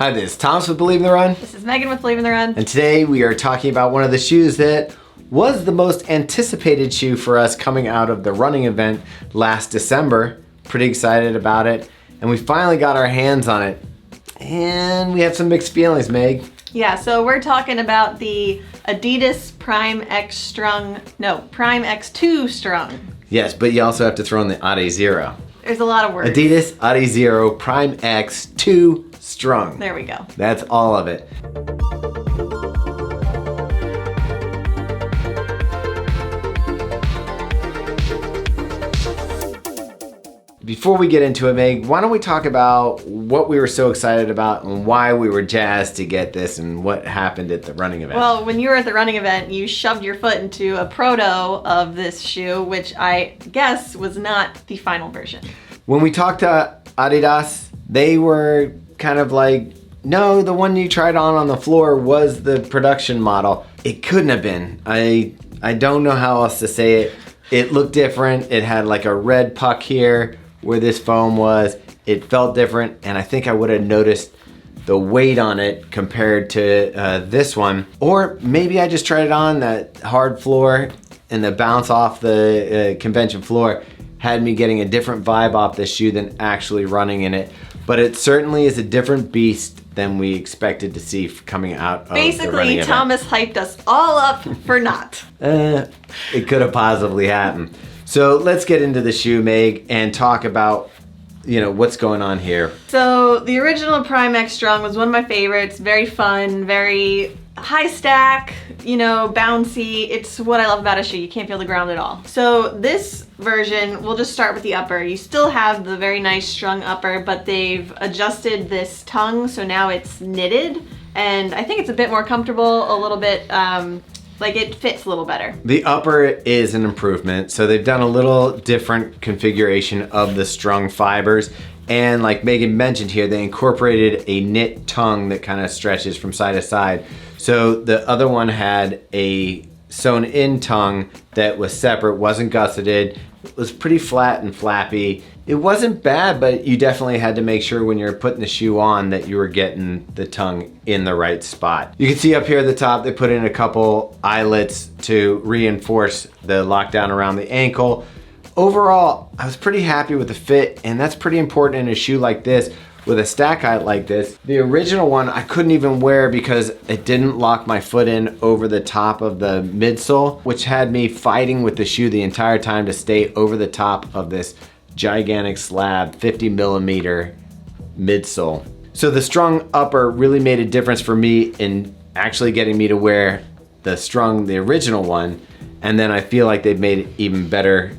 Hi, this is Thomas with Believe in the Run. This is Megan with Believe in the Run. And today we are talking about one of the shoes that was the most anticipated shoe for us coming out of the running event last December. Pretty excited about it. And we finally got our hands on it. And we have some mixed feelings, Meg. Yeah, so we're talking about the Adidas Prime X Prime X2 Strung. Yes, but you also have to throw in the Adi Zero. There's a lot of words. Adidas Adi Zero Prime X2 Strung. There we go. That's all of it. Before we get into it, Meg, why don't we talk about what we were so excited about and why we were jazzed to get this and what happened at the running event? Well, when you were at the running event, you shoved your foot into a proto of this shoe, which I guess was not the final version. When we talked to Adidas, they were kind of like, no, the one you tried on the floor was the production model. It couldn't have been. I don't know how else to say it. It looked different. It had like a red puck here where this foam was. It felt different, and I think I would have noticed the weight on it compared to this one. Or maybe I just tried it on that hard floor and the bounce off the convention floor had me getting a different vibe off this shoe than actually running in it. But it certainly is a different beast than we expected to see coming out of the running Basically, event. Thomas hyped us all up for not. It could have possibly happened. So let's get into the shoe, Meg, and talk about, what's going on here. So the original Prime X Strung was one of my favorites. Very fun, very high stack, bouncy. It's what I love about a shoe. You can't feel the ground at all. So this version, we'll just start with the upper. You still have the very nice strung upper, but they've adjusted this tongue, so now it's knitted. And I think it's a bit more comfortable, a little bit, like it fits a little better. The upper is an improvement. So they've done a little different configuration of the strung fibers. And like Megan mentioned here, they incorporated a knit tongue that kind of stretches from side to side. So the other one had a sewn in tongue that was separate, wasn't gusseted. It was pretty flat and flappy. It wasn't bad, but you definitely had to make sure when you're putting the shoe on that you were getting the tongue in the right spot. You can see up here at the top, they put in a couple eyelets to reinforce the lockdown around the ankle. Overall, I was pretty happy with the fit, and that's pretty important in a shoe like this with a stack height like this. The original one I couldn't even wear because it didn't lock my foot in over the top of the midsole, which had me fighting with the shoe the entire time to stay over the top of this gigantic slab 50mm midsole. So the strung upper really made a difference for me in actually getting me to wear the original one, and then I feel like they've made it even better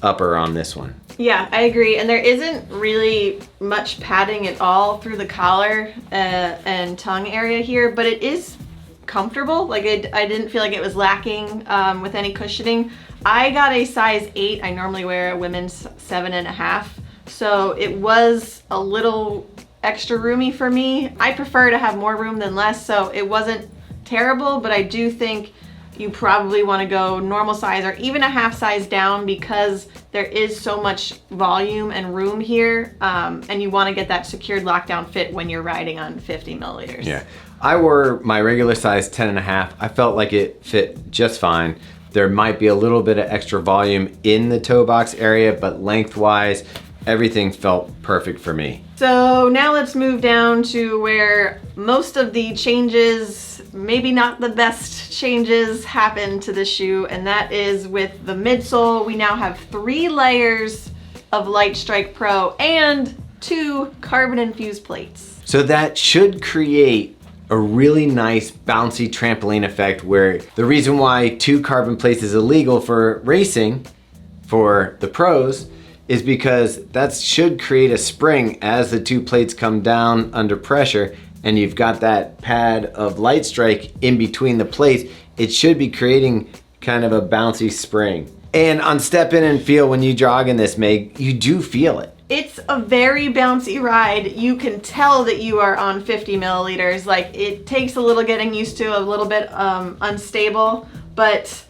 upper on this one. Yeah, I agree. And there isn't really much padding at all through the collar and tongue area here, but it is comfortable. Like I didn't feel like it was lacking with any cushioning. I got a size 8. I normally wear a women's 7.5. So it was a little extra roomy for me. I prefer to have more room than less, so it wasn't terrible, but I do think you probably want to go normal size or even a half size down because there is so much volume and room here, and you want to get that secured lockdown fit when you're riding on 50 milliliters. Yeah, I wore my regular size 10.5. I felt like it fit just fine. There might be a little bit of extra volume in the toe box area, but lengthwise, everything felt perfect for me. So now let's move down to where most of the changes, maybe not the best changes, happen to the shoe, and that is with the midsole. We now have 3 layers of Lighstrike Pro and 2 carbon-infused plates. So that should create a really nice bouncy trampoline effect, where the reason why 2 carbon plates is illegal for racing for the pros is because that should create a spring as the 2 plates come down under pressure, and you've got that pad of Lighstrike in between the plates. It should be creating kind of a bouncy spring. And on step in and feel, when you jog in this, Meg, you do feel it. It's a very bouncy ride. You can tell that you are on 50 milliliters. Like, it takes a little getting used to, a little bit unstable, but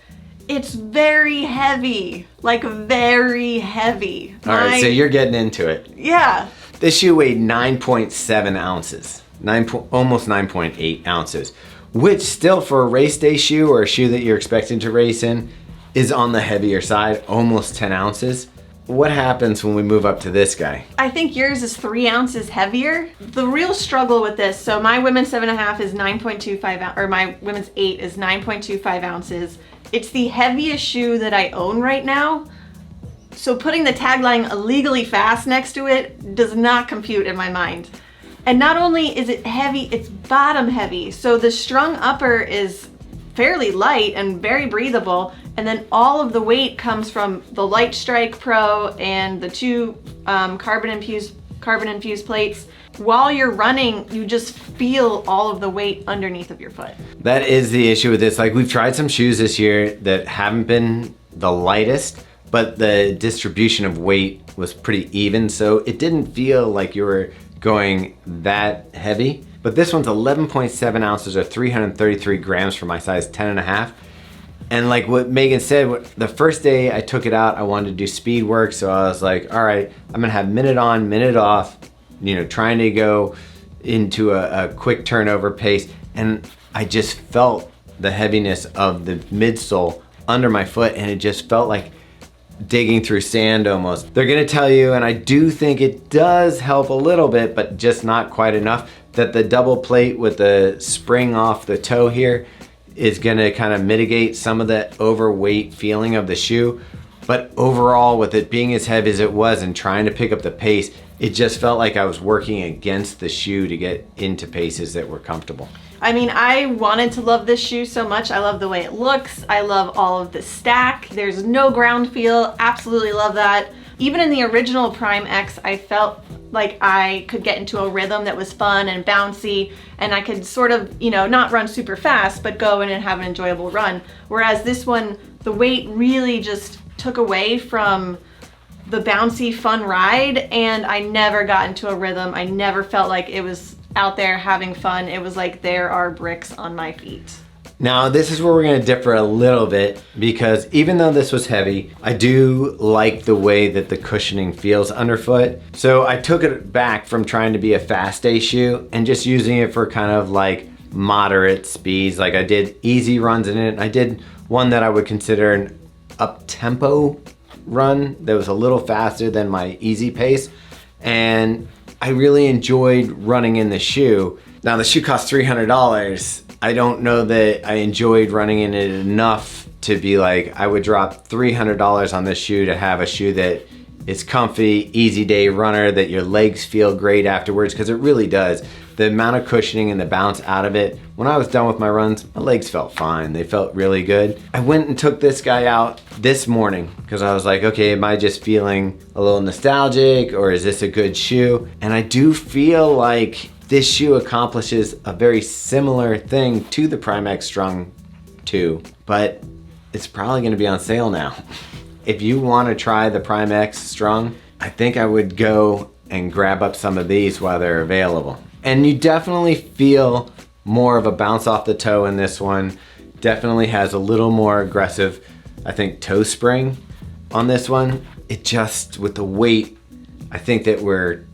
it's very heavy, like very heavy. All right, so you're getting into it. Yeah. This shoe weighed 9.7 ounces. almost 9.8 ounces, which still for a race day shoe or a shoe that you're expecting to race in is on the heavier side, almost 10 ounces. What happens when we move up to this guy? I think yours is 3 ounces heavier. The real struggle with this, so my women's 7.5 is 9.25, or my women's 8 is 9.25 ounces. It's the heaviest shoe that I own right now. So putting the tagline illegally fast next to it does not compute in my mind. And not only is it heavy, it's bottom heavy. So the Strung upper is fairly light and very breathable. And then all of the weight comes from the Lighstrike Pro and the two carbon-infused plates. While you're running, you just feel all of the weight underneath of your foot. That is the issue with this. Like, we've tried some shoes this year that haven't been the lightest, but the distribution of weight was pretty even. So it didn't feel like you were going that heavy. But this one's 11.7 ounces or 333 grams for my size 10.5. And like what Meaghan said, the first day I took it out, I wanted to do speed work. So I was like, all right, I'm gonna have minute on, minute off, trying to go into a quick turnover pace. And I just felt the heaviness of the midsole under my foot, and it just felt like digging through sand almost. They're gonna tell you, and I do think it does help a little bit, but just not quite enough, that the double plate with the spring off the toe here is gonna kind of mitigate some of the overweight feeling of the shoe. But overall, with it being as heavy as it was and trying to pick up the pace, it just felt like I was working against the shoe to get into paces that were comfortable. I mean, I wanted to love this shoe so much. I love the way it looks. I love all of the stack. There's no ground feel. Absolutely love that. Even in the original Prime X, I felt like I could get into a rhythm that was fun and bouncy, and I could sort of, not run super fast, but go in and have an enjoyable run. Whereas this one, the weight really just took away from the bouncy, fun ride, and I never got into a rhythm. I never felt like it was out there having fun. It was like there are bricks on my feet. Now this is where we're gonna differ a little bit, because even though this was heavy, I do like the way that the cushioning feels underfoot. So I took it back from trying to be a fast day shoe and just using it for kind of like moderate speeds. Like I did easy runs in it. I did one that I would consider an up-tempo run that was a little faster than my easy pace. And I really enjoyed running in the shoe. Now the shoe cost $300. I don't know that I enjoyed running in it enough to be like, I would drop $300 on this shoe to have a shoe that is comfy, easy day runner, that your legs feel great afterwards, because it really does. The amount of cushioning and the bounce out of it, when I was done with my runs, my legs felt fine. They felt really good. I went and took this guy out this morning because I was like, okay, am I just feeling a little nostalgic, or is this a good shoe? And I do feel like this shoe accomplishes a very similar thing to the Prime X Strung 2, but it's probably gonna be on sale now. If you wanna try the Prime X Strung, I think I would go and grab up some of these while they're available. And you definitely feel more of a bounce off the toe in this one. Definitely has a little more aggressive, I think, toe spring on this one. It just, with the weight, I think that we're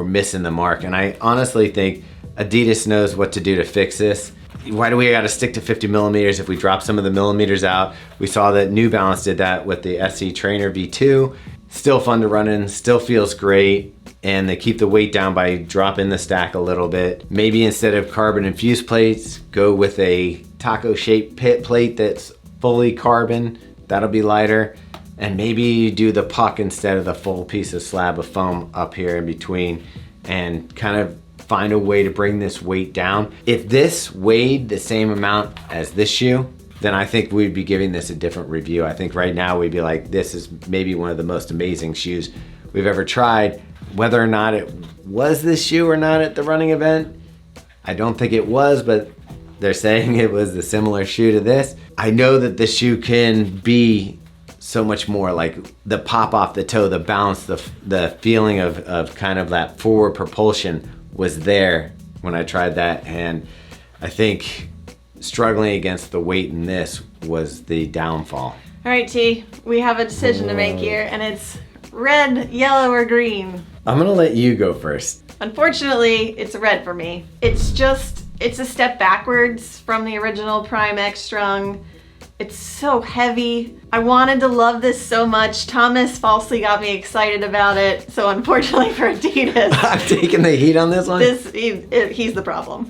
missing the mark. And I honestly think Adidas knows what to do to fix this. Why do we gotta stick to 50 millimeters if we drop some of the millimeters out? We saw that New Balance did that with the SC Trainer V2. Still fun to run in, still feels great. And they keep the weight down by dropping the stack a little bit. Maybe instead of carbon-infused plates, go with a taco-shaped pit plate that's fully carbon. That'll be lighter. And maybe you do the puck instead of the full piece of slab of foam up here in between, and kind of find a way to bring this weight down. If this weighed the same amount as this shoe, then I think we'd be giving this a different review. I think right now we'd be like, this is maybe one of the most amazing shoes we've ever tried. Whether or not it was this shoe or not at the running event, I don't think it was, but they're saying it was the similar shoe to this. I know that the shoe can be so much more, like the pop off the toe, the bounce, the feeling of kind of that forward propulsion was there when I tried that. And I think struggling against the weight in this was the downfall. All right, T, we have a decision to make here, and it's red, yellow, or green. I'm gonna let you go first. Unfortunately, it's a red for me. It's a step backwards from the original Prime X Strung. It's so heavy. I wanted to love this so much. Thomas falsely got me excited about it. So unfortunately for Adidas, I'm taking the heat on this one. He's the problem.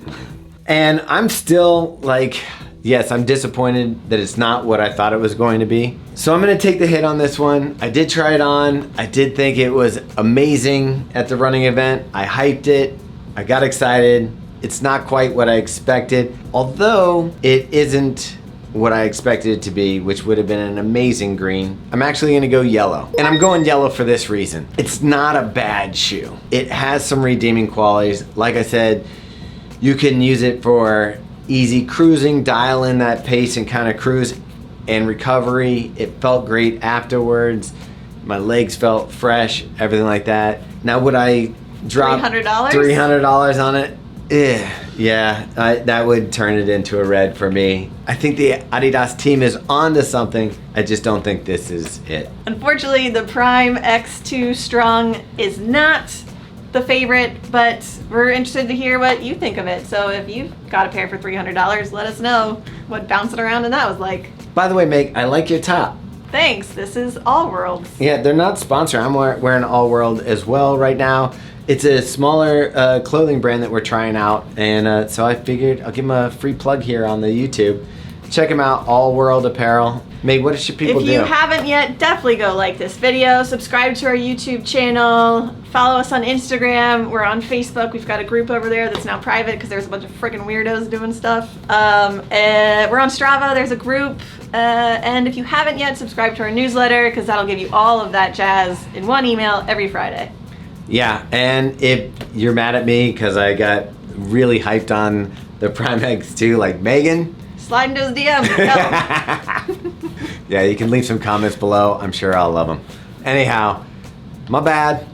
And I'm still like, yes, I'm disappointed that it's not what I thought it was going to be. So I'm gonna take the hit on this one. I did try it on. I did think it was amazing at the running event. I hyped it. I got excited. It's not quite what I expected, although it isn't what I expected it to be, which would have been an amazing green. I'm actually gonna go yellow. And I'm going yellow for this reason. It's not a bad shoe. It has some redeeming qualities. Like I said, you can use it for easy cruising, dial in that pace and kind of cruise, and recovery. It felt great afterwards. My legs felt fresh, everything like that. Now would I drop $300? $300 on it? Yeah, that would turn it into a red for me. I think the Adidas team is onto something. I just don't think this is it. Unfortunately, the Prime X2 Strung is not the favorite, but we're interested to hear what you think of it. So if you've got a pair for $300, let us know what bouncing around in that was like. By the way, Meg, I like your top. Thanks. This is All Worlds. Yeah, they're not sponsored. I'm wearing All World as well right now. It's a smaller clothing brand that we're trying out, and so I figured I'll give them a free plug here on the YouTube. Check them out, All World Apparel. Meg, what should people do? If you haven't yet, definitely go like this video, subscribe to our YouTube channel, follow us on Instagram, we're on Facebook, we've got a group over there that's now private because there's a bunch of freaking weirdos doing stuff. And we're on Strava, there's a group, and if you haven't yet, subscribe to our newsletter because that'll give you all of that jazz in one email every Friday. Yeah, and if you're mad at me because I got really hyped on the Prime X2 like Megan, slide into his DMs. Go. Yeah, you can leave some comments below. I'm sure I'll love them. Anyhow, my bad.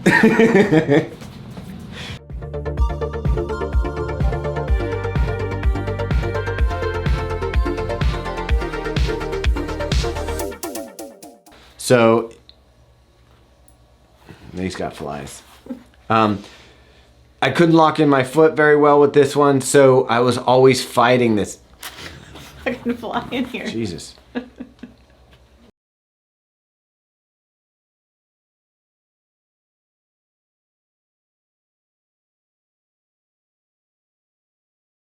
So, he's got flies. I couldn't lock in my foot very well with this one, so I was always fighting this. Fucking fly in here. Jesus.